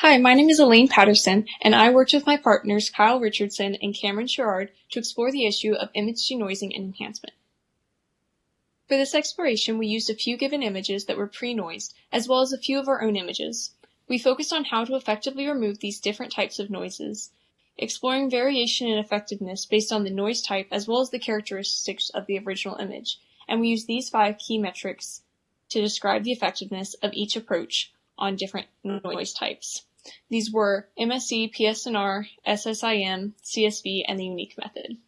Hi, my name is Elaine Patterson, and I worked with my partners Kyle Richardson and Cameron Sherrard to explore the issue of image denoising and enhancement. For this exploration, we used a few given images that were pre-noised, as well as a few of our own images. We focused on how to effectively remove these different types of noises, exploring variation in effectiveness based on the noise type as well as the characteristics of the original image, and we used these 5 key metrics to describe the effectiveness of each approach on different noise types. These were MSE, PSNR, SSIM, CSV, and the unique method.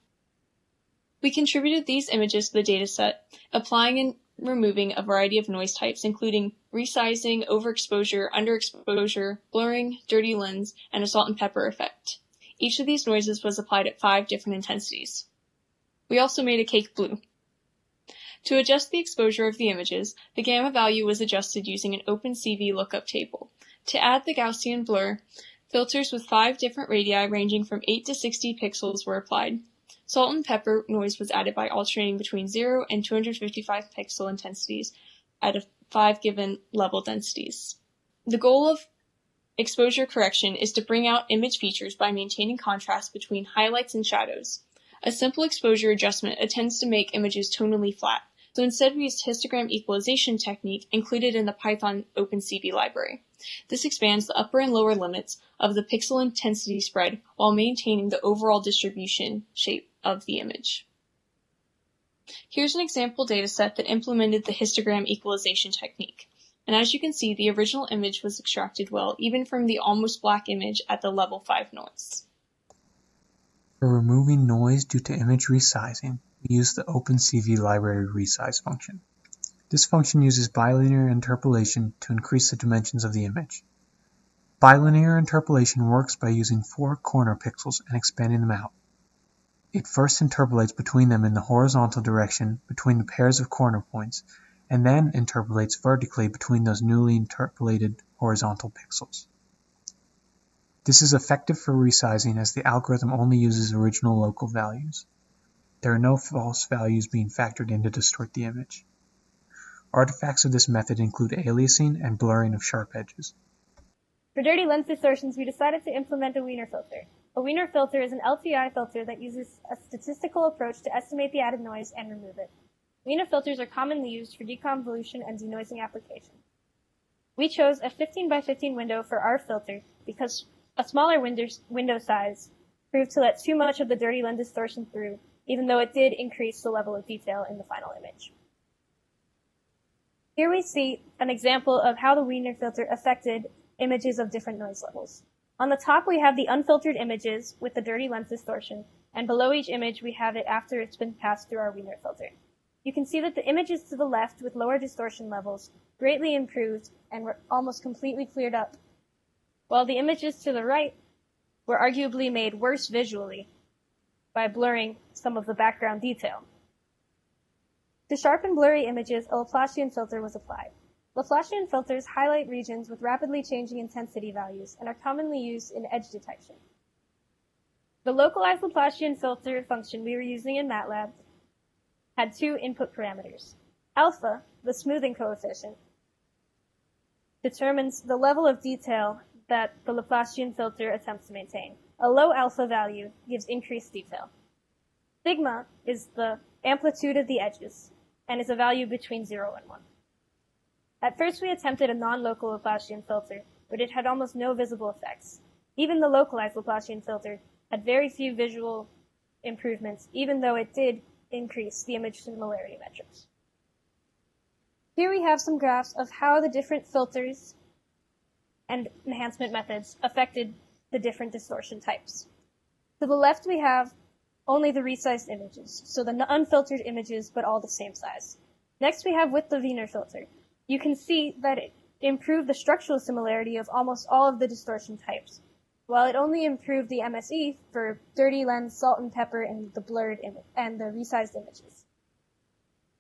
We contributed these images to the dataset, applying and removing a variety of noise types, including resizing, overexposure, underexposure, blurring, dirty lens, and a salt and pepper effect. Each of these noises was applied at 5 different intensities. We also made a cake blue. To adjust the exposure of the images, the gamma value was adjusted using an OpenCV lookup table. To add the Gaussian blur, filters with 5 different radii ranging from 8 to 60 pixels were applied. Salt and pepper noise was added by alternating between 0 and 255 pixel intensities at 5 given level densities. The goal of exposure correction is to bring out image features by maintaining contrast between highlights and shadows. A simple exposure adjustment tends to make images tonally flat, so instead we used histogram equalization technique included in the Python OpenCV library. This expands the upper and lower limits of the pixel intensity spread while maintaining the overall distribution shape of the image. Here's an example dataset that implemented the histogram equalization technique. And as you can see, the original image was extracted well, even from the almost black image at the level 5 noise. For removing noise due to image resizing, we use the OpenCV library resize function. This function uses bilinear interpolation to increase the dimensions of the image. Bilinear interpolation works by using 4 corner pixels and expanding them out. It first interpolates between them in the horizontal direction between the pairs of corner points, and then interpolates vertically between those newly interpolated horizontal pixels. This is effective for resizing as the algorithm only uses original local values. There are no false values being factored in to distort the image. Artifacts of this method include aliasing and blurring of sharp edges. For dirty lens distortions, we decided to implement a Wiener filter. A Wiener filter is an LTI filter that uses a statistical approach to estimate the added noise and remove it. Wiener filters are commonly used for deconvolution and denoising applications. We chose a 15 by 15 window for our filter because a smaller window size proved to let too much of the dirty lens distortion through, even though it did increase the level of detail in the final image. Here we see an example of how the Wiener filter affected images of different noise levels. On the top we have the unfiltered images with the dirty lens distortion, and below each image we have it after it's been passed through our Wiener filter. You can see that the images to the left with lower distortion levels greatly improved and were almost completely cleared up, while the images to the right were arguably made worse visually by blurring some of the background detail. To sharpen blurry images, a Laplacian filter was applied. Laplacian filters highlight regions with rapidly changing intensity values and are commonly used in edge detection. The localized Laplacian filter function we were using in MATLAB had 2 input parameters. Alpha, the smoothing coefficient, determines the level of detail that the Laplacian filter attempts to maintain. A low alpha value gives increased detail. Sigma is the amplitude of the edges and is a value between 0 and 1. At first we attempted a non-local Laplacian filter, but it had almost no visible effects. Even the localized Laplacian filter had very few visual improvements, even though it did increase the image similarity metrics. Here we have some graphs of how the different filters and enhancement methods affected the different distortion types. To the left we have only the resized images, so the unfiltered images, but all the same size. Next we have with the Wiener filter. You can see that it improved the structural similarity of almost all of the distortion types, while it only improved the MSE for dirty lens, salt and pepper, and the blurred and the resized images.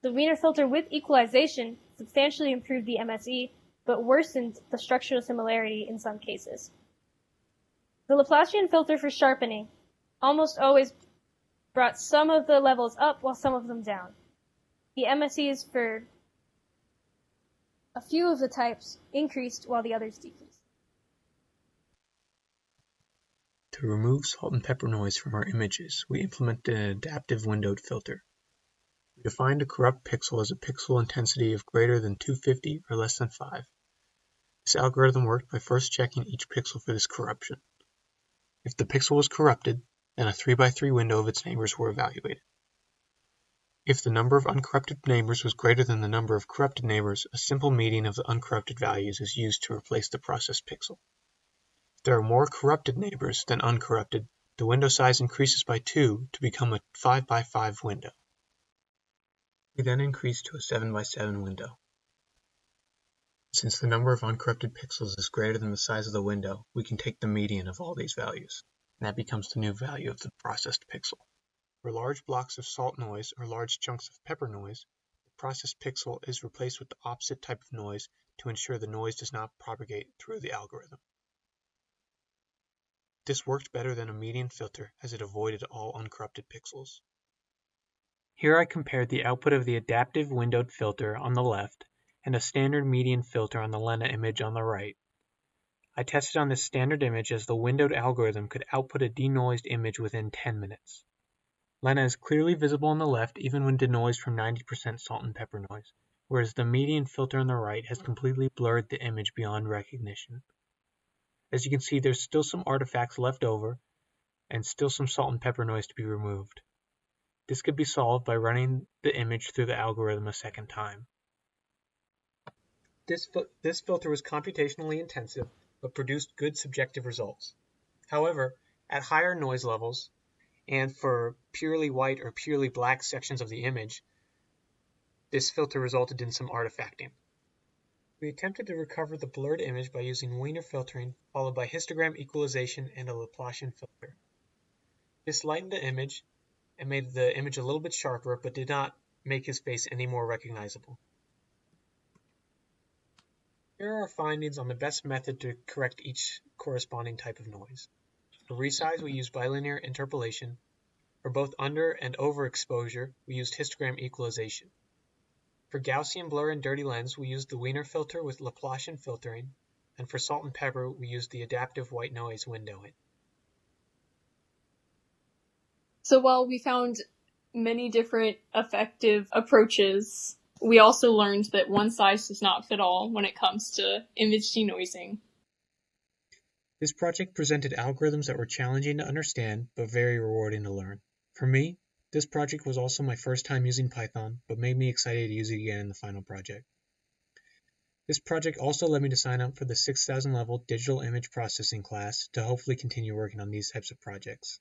The Wiener filter with equalization substantially improved the MSE, but worsened the structural similarity in some cases. The Laplacian filter for sharpening almost always brought some of the levels up while some of them down. The MSEs for a few of the types increased while the others decreased. To remove salt and pepper noise from our images, we implemented an adaptive windowed filter. We defined a corrupt pixel as a pixel intensity of greater than 250 or less than 5. This algorithm worked by first checking each pixel for this corruption. If the pixel was corrupted, then a 3x3 window of its neighbors were evaluated. If the number of uncorrupted neighbors was greater than the number of corrupted neighbors, a simple median of the uncorrupted values is used to replace the processed pixel. If there are more corrupted neighbors than uncorrupted, the window size increases by 2 to become a 5x5 window. We then increase to a 7x7 window. Since the number of uncorrupted pixels is greater than the size of the window, we can take the median of all these values, and that becomes the new value of the processed pixel. For large blocks of salt noise or large chunks of pepper noise, the processed pixel is replaced with the opposite type of noise to ensure the noise does not propagate through the algorithm. This worked better than a median filter as it avoided all uncorrupted pixels. Here I compared the output of the adaptive windowed filter on the left and a standard median filter on the Lena image on the right. I tested on this standard image as the windowed algorithm could output a denoised image within 10 minutes. Lena is clearly visible on the left even when denoised from 90% salt and pepper noise, whereas the median filter on the right has completely blurred the image beyond recognition. As you can see, there's still some artifacts left over, and still some salt and pepper noise to be removed. This could be solved by running the image through the algorithm a second time. This filter was computationally intensive, but produced good subjective results. However, at higher noise levels, and for purely white or purely black sections of the image, this filter resulted in some artifacting. We attempted to recover the blurred image by using Wiener filtering, followed by histogram equalization and a Laplacian filter. This lightened the image and made the image a little bit sharper, but did not make his face any more recognizable. Here are our findings on the best method to correct each corresponding type of noise. For resize, we used bilinear interpolation. For both under and overexposure, we used histogram equalization. For Gaussian blur and dirty lens, we used the Wiener filter with Laplacian filtering, and for salt and pepper, we used the adaptive white noise windowing. So while we found many different effective approaches, we also learned that one size does not fit all when it comes to image denoising. This project presented algorithms that were challenging to understand, but very rewarding to learn. For me, this project was also my first time using Python, but made me excited to use it again in the final project. This project also led me to sign up for the 6000 level digital image processing class to hopefully continue working on these types of projects.